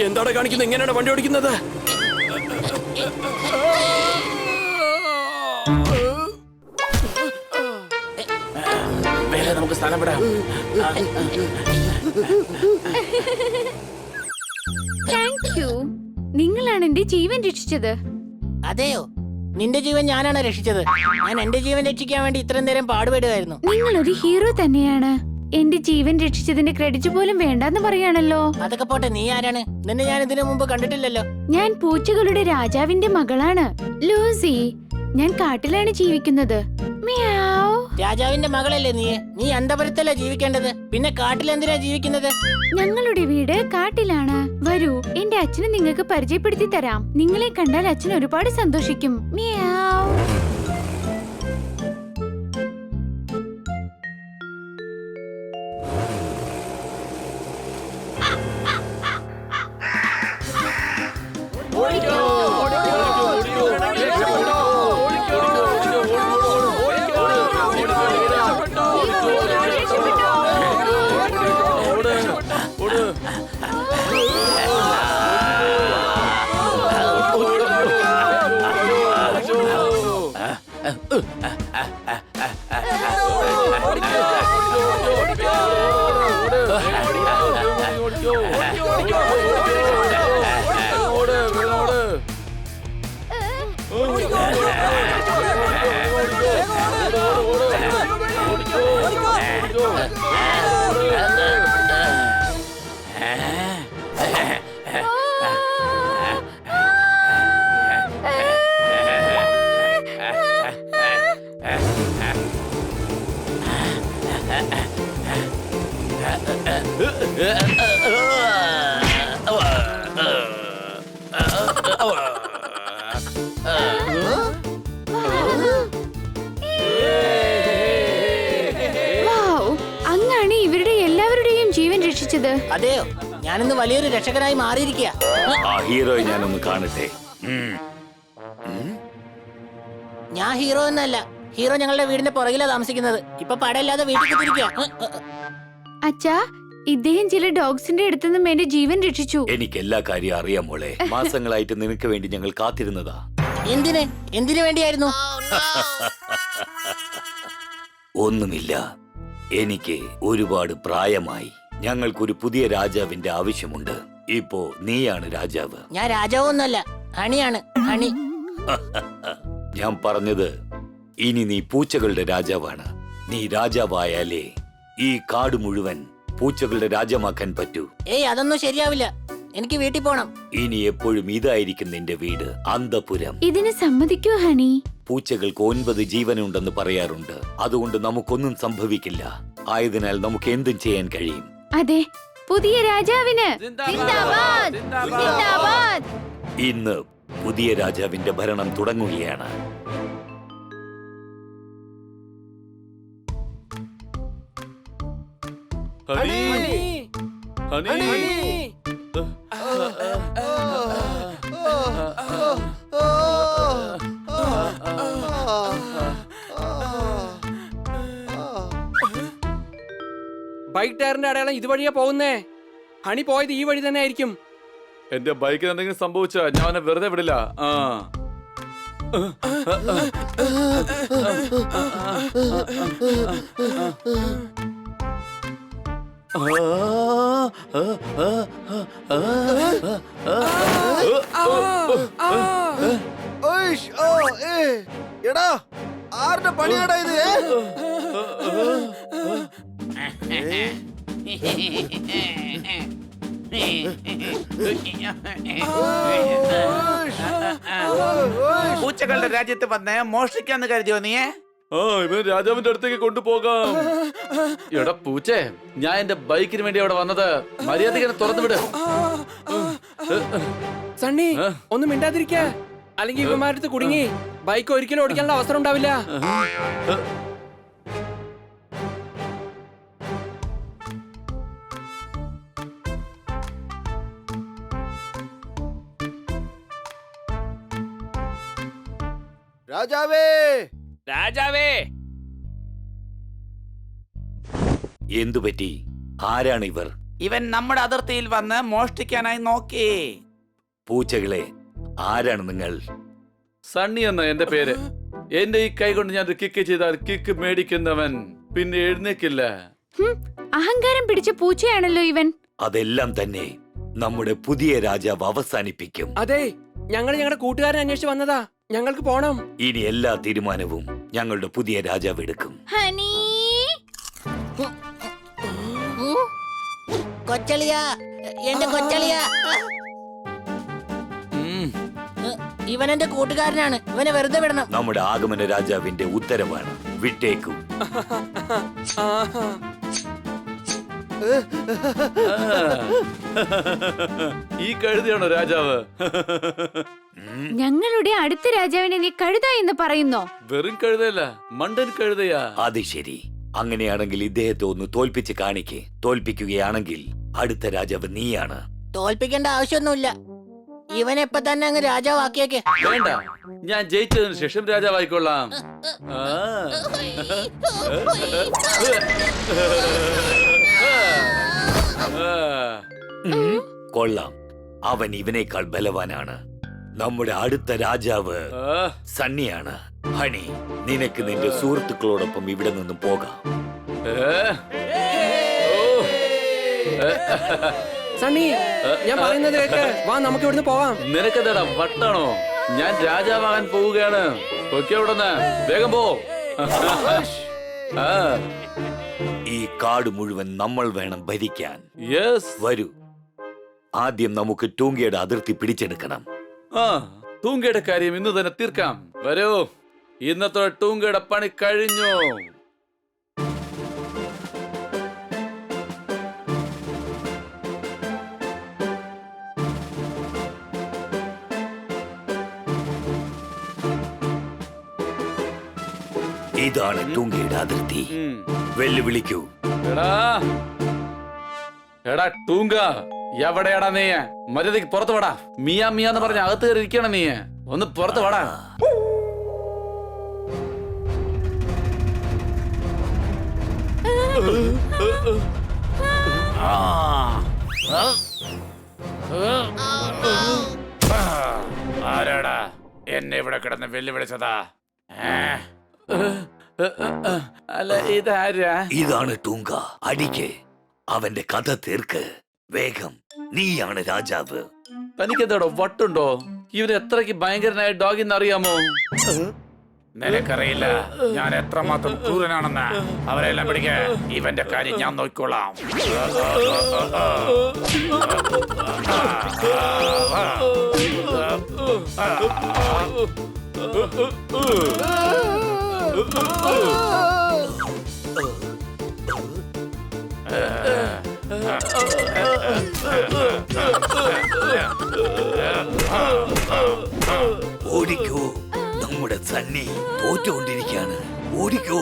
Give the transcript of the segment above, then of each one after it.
എന്താണ് കാണിക്കുന്നത്? എങ്ങനെയാണ് വണ്ടി ഓടിക്കുന്നത്? വേറെ നമുക്ക് സ്ഥലം വിടാം. Thank you. നിങ്ങളാണ് എന്റെ ജീവൻ രക്ഷിച്ചത്. അതെയോ? നിന്റെ ജീവൻ ഞാനാണ് രക്ഷിച്ചത്. ഞാൻ എന്റെ ജീവൻ രക്ഷിക്കാൻ വേണ്ടി ഇത്രയും നേരം പാടുപെടുമായിരുന്നു. നിങ്ങൾ ഒരു ഹീറോ തന്നെയാണ്. എന്റെ ജീവൻ രക്ഷിച്ചതിന്റെ ക്രെഡിറ്റ് പോലും വേണ്ടെന്ന് പറയാണല്ലോ. അതൊക്കെ പോട്ടെ, നീ ആരാണ്? നിന്നെ ഞാൻ ഇതിനു മുമ്പ് കണ്ടിട്ടില്ലല്ലോ. ഞാൻ പൂച്ചകളുടെ രാജാവിന്റെ മകളാണ്, ലൂസി. ഞാൻ കാട്ടിലാണ് ജീവിക്കുന്നത്. മിയാവ്. രാജാവിന്റെ മകളല്ലേ നീ? നീ അന്തപുരത്തല്ല ജീവിക്കേണ്ടത്, പിന്നെ കാട്ടിലെന്തിനാ ജീവിക്കുന്നത്? ഞങ്ങളുടെ വീട് കാട്ടിലാണ്. വരൂ, എന്റെ അച്ഛനെ നിങ്ങൾക്ക് പരിചയപ്പെടുത്തി തരാം. നിങ്ങളെ കണ്ടാൽ അച്ഛൻ ഒരുപാട് സന്തോഷിക്കും. മിയാവ്. അങ്ങാണ് ഇവരുടെ എല്ലാവരുടെയും ജീവൻ രക്ഷിച്ചത്. അതെയോ? ഞാനിന്ന് വലിയൊരു രക്ഷകനായി മാറിയിരിക്കുക. ഹീറോയെ ഞാനൊന്ന് കാണട്ടെ. ഞാൻ ഹീറോ എന്നല്ല. ഹീറോ ഞങ്ങളുടെ വീടിന്റെ പുറകിലാ താമസിക്കുന്നത്. ഇപ്പൊ പടയില്ലാതെ വീട്ടിൽ കുത്തിരിക്കുക. അച്ഛാ, ഇദ്ദേഹം ചില ഡോഗ്സിന്റെ അടുത്തുനിന്നും എന്റെ ജീവൻ രക്ഷിച്ചു. എനിക്ക് എല്ലാ കാര്യം അറിയാം മോളെ. മാസങ്ങളായിട്ട് നിനക്ക് വേണ്ടി ഞങ്ങൾ കാത്തിരുന്നതാ. എന്തിനു വേണ്ടിയായിരുന്നു? ഒന്നുമില്ല, എനിക്ക് ഒരുപാട് പ്രായമായി. ഞങ്ങൾക്കൊരു പുതിയ രാജാവിന്റെ ആവശ്യമുണ്ട്. ഇപ്പോ നീയാണ് രാജാവ്. ഞാൻ രാജാവൊന്നുമല്ല, ഹണിയാണ്. ഹണി. ഞാൻ പറഞ്ഞത്, ഇനി നീ പൂച്ചകളുടെ രാജാവാണ്. നീ രാജാവായാലേ ഈ കാട് മുഴുവൻ പൂച്ചകളുടെ രാജ്യമാക്കാൻ പറ്റൂ. ഏയ്, അതൊന്നും ശരിയാവില്ല. എനിക്ക് വീട്ടിൽ പോണം. ഇനി എപ്പോഴും ഇതായിരിക്കും നിന്റെ വീട്, അന്തപുരം. ഇതിന് സമ്മതിക്കൂ ഹണി? പൂച്ചകൾക്ക് 9 ജീവനുണ്ടെന്ന് പറയാറുണ്ട്. അതുകൊണ്ട് നമുക്കൊന്നും സംഭവിക്കില്ല. ആയതിനാൽ നമുക്ക് എന്തും ചെയ്യാൻ കഴിയും. അതെ, പുതിയ രാജാവിന് സിന്ദാബാദ്, സിന്ദാബാദ്. ഇന്ന് പുതിയ രാജാവിന്റെ ഭരണം തുടങ്ങുകയാണ്. ബൈക്ക് ടയറിന്റെ അടയാളം ഇതുവഴിയാ പോകുന്നേ. ഹണി പോയത് ഈ വഴി തന്നെ ആയിരിക്കും. എന്റെ ബൈക്കിന് എന്തെങ്കിലും സംഭവിച്ചാ ഞാൻ അവനെ വെറുതെ വിടില്ല. എടാ, ആരുടെ പണിയാടാ ഇത്? പൂച്ചകളുടെ രാജ്യത്ത് വന്ന് മോഷ്ടിക്കാന്ന് കരുതിയോ നീ? ഇവൻ രാജാവിന്റെ അടുത്തേക്ക് കൊണ്ടുപോകാം. എടാ പൂച്ചേ, ഞാൻ എന്റെ ബൈക്കിന് വേണ്ടി അവിടെ വന്നത്. മര്യാദയ്ക്ക് തുറന്നു വിട്. സണ്ണി, ഒന്നും മിണ്ടാതിരിക്ക, അല്ലെങ്കിൽ ഇവന്മാരടുത്ത് കുടുങ്ങി ബൈക്ക് ഒരിക്കലും ഓടിക്കാനുള്ള അവസരം ഉണ്ടാവില്ല. രാജാവേ രാജാവേ എന്തുപറ്റി? ആരാണിവർ? ഇവൻ നമ്മുടെ അതിർത്തിയിൽ വന്ന് മോഷ്ടിക്കാനായി നോക്കി. പൂച്ചകളെ, ആരാണ് നിങ്ങൾ? സണ്ണി എന്ന എന്റെ പേര്. എന്റെ ഈ കൈ കൊണ്ട് ഞാൻ ഒരു കിക്ക് ചെയ്താൽ കിക്ക് മേടിക്കുന്നവൻ പിന്നെ എഴുന്നേക്കില്ല. അഹങ്കാരം പിടിച്ച പൂച്ചയാണല്ലോ ഇവൻ. അതെല്ലാം തന്നെ നമ്മുടെ പുതിയ രാജാവ് അവസാനിപ്പിക്കും. അതെ, ഞങ്ങൾ ഞങ്ങളുടെ കൂട്ടുകാരനെ അന്വേഷിച്ച് വന്നതാ. ഞങ്ങൾക്ക് പോണം. ഇനി എല്ലാ തീരുമാനവും ഞങ്ങളുടെ പുതിയ രാജാവ് എടുക്കും. ഹണി, കൊച്ചളിയ, എന്റെ കൊച്ചളിയ. ഇവൻ എന്റെ കൂട്ടുകാരനാണ്. ഇവനെ വെറുതെ വിടണം. നമ്മുടെ ആഗമന രാജാവിന്റെ ഉത്തരവാണ്. വിട്ടേക്കൂ. ഈ കഴുതയാണോ രാജാവ്? ഞങ്ങളുടെ അടുത്ത രാജാവിനെ നീ കഴുത എന്ന് പറയുന്നോ? വെറും കഴുതയല്ല, മണ്ടൻ കഴുതയാ. അത് ശരി. അങ്ങനെയാണെങ്കിൽ ഇദ്ദേഹത്തെ ഒന്ന് തോൽപ്പിച്ച് കാണിക്കേ. തോൽപ്പിക്കുകയാണെങ്കിൽ അടുത്ത രാജാവ് നീയാണ്. തോൽപ്പിക്കേണ്ട ആവശ്യമൊന്നുമില്ല. ഇവനെപ്പോ തന്നെ അങ്ങ് രാജാവാക്കിയേക്കെ. വേണ്ട, ഞാൻ ജയിച്ചതിന് ശേഷം രാജാവായിക്കൊള്ളാം. ആ. കൊള്ളാം. അവൻ ഇവനേക്കാൾ ബലവാനാണ്. നമ്മുടെ അടുത്ത രാജാവ് സണ്ണിയാണ്. ഹണി, നിനക്ക് നിന്റെ സുഹൃത്തുക്കളോടൊപ്പം ഇവിടെ നിന്നും പോകാം. സണ്ണി, ഞാൻ പറയുന്നത് കേക്ക്. വാ, നമുക്ക് ഇവിടുന്ന് പോവാം. നിനക്കെന്താടാ വട്ടാണോ? ഞാൻ രാജാവാകാൻ പോവുകയാണ്. ഒക്കെ ഇവിടുന്ന് വേഗം പോ. ഈ കാട് മുഴുവൻ നമ്മൾ വേണം ഭരിക്കാൻ. യെസ്, വരൂ. ആദ്യം നമുക്ക് ടൂങ്കയുടെ അതിർത്തി പിടിച്ചെടുക്കണം. ആ, ടൂങ്കയുടെ കാര്യം ഇന്ന് തന്നെ തീർക്കാം. വരൂ, ഇന്നത്തെ ടൂങ്കയുടെ പണി കഴിഞ്ഞു. ഇതാണ് ടൂങ്കയുടെ അതിർത്തി. വെല്ലുവിളിക്കൂ. എടാ ടൂങ്ക, എവിടെയാടാ നീ? മര്യാദക്ക് പുറത്ത് വാടാ. മിയാ മിയാന്ന് പറഞ്ഞ അകത്ത് കയറി ഇരിക്കണം. നീ ഒന്ന് പുറത്ത് വാടാ. ആരാടാ എന്നെ ഇവിടെ കിടന്ന് വെല്ലുവിളിച്ചതാ? അല്ല, ഇതാരാ? ഇതാണ് ടൂങ്ക. അടിക്ക്. അവന്റെ കഥ തീർക്ക്. വേഗം. നീയാണ് രാജാവ്. തനിക്കെന്താടോ വട്ടുണ്ടോ? ഇവന് എത്രക്ക് ഭയങ്കരനായ ഡോഗിന്ന് അറിയാമോ? നിനക്കറിയില്ല ഞാൻ എത്രമാത്രം ക്രൂരനാണെന്ന്. അവരെല്ലാം പിടിക്ക. ഇവന്റെ കാര്യം ഞാൻ നോക്കിക്കോളാം. ഓടിക്കോ. നമ്മുടെ സണ്ണി തോറ്റുകൊണ്ടിരിക്കാണ്. ഓടിക്കോ.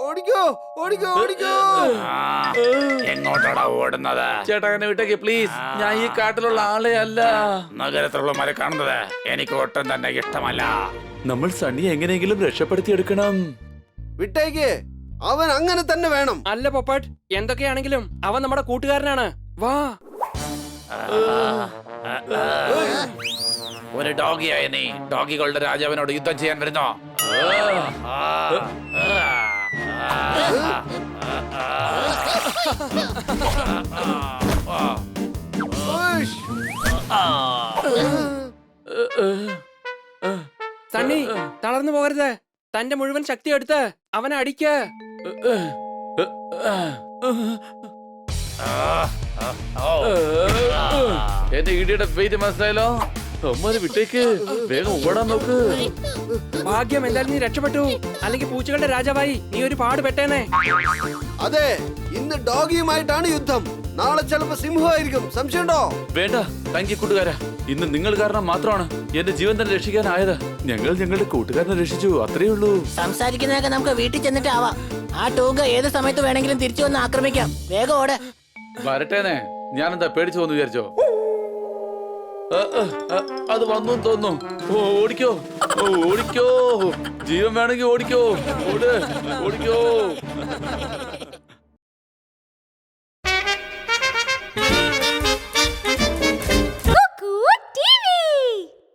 ഓടിക്കോ ഓടിക്കോ ഓടിക്കോ. എങ്ങോട്ടാടാ ഓടുന്നത്? ചേട്ടാ, എന്നെ വിട്ടേക്ക് പ്ലീസ്. ഞാൻ ഈ കാട്ടിലുള്ള ആളെ അല്ല. നഗരത്തിലുള്ളവരെ കാണുന്നത് എനിക്ക് ഒട്ടും തന്നെ ഇഷ്ടമല്ല. നമ്മൾ സണ്ണിയെ എങ്ങനെയെങ്കിലും രക്ഷപ്പെടുത്തിയെടുക്കണം. വിട്ടേക്ക്. അവൻ അങ്ങനെ തന്നെ വേണം. അല്ല പൊപ്പാട്ട്, എന്തൊക്കെയാണെങ്കിലും അവൻ നമ്മുടെ കൂട്ടുകാരനാണ്. വാ. ഒരു ഡോഗിയായ നീ ഡോഗികളുടെ രാജാവിനോട് യുദ്ധം ചെയ്യാൻ വരുന്നോ? സണ്ണി, തളർന്നു പോകരുത്. തന്റെ മുഴുവൻ ശക്തി എടുത്ത് അവനെ അടിക്ക്. എന്റെ ഇടിയുടെ വെയിറ്റ് മനസ്സിലായല്ലോ. അമ്മാരെ വിട്ടേക്ക്. വേഗം ഓടാൻ നോക്ക്. ഭാഗ്യം, എന്തായാലും നീ രക്ഷപ്പെട്ടു. അല്ലെങ്കിൽ പൂച്ചകളുടെ രാജാവായി നീ ഒരു പാട് പെട്ടേനെ. അതെ, ഇന്ന് ഡോഗിയുമായിട്ടാണ് യുദ്ധം. നാളെ ചിലപ്പോ സിംഹമായിരിക്കും. സംശയമുണ്ടോ? വേണ്ട, താങ്ക് യു കൂട്ടുകാരാ. ഇന്ന് നിങ്ങൾ കാരണം മാത്രമാണ് എന്റെ ജീവൻ തന്നെ രക്ഷിക്കാനായത്. ഞങ്ങൾ ഞങ്ങളുടെ കൂട്ടുകാരനെ രക്ഷിച്ചു, അത്രേ ഉള്ളൂ. സംസാരിക്കുന്നതൊക്കെ നമുക്ക് വീട്ടിൽ ചെന്നിട്ട് ആവാം. ആ ടൂങ്ക ഏത് സമയത്ത് വേണമെങ്കിലും തിരിച്ചു വന്ന് ആക്രമിക്കാം. വേഗം ഓടെ. വരട്ടേനെ. ഞാനെന്താ പേടിച്ചു പോന്ന് വിചാരിച്ചോ? അത് വന്നു തോന്നുന്നു. ഓടിക്കോ, ഓടിക്കോ, ജീവൻ വേണമെങ്കിൽ ഓടിക്കോ, ഓടിക്കോ.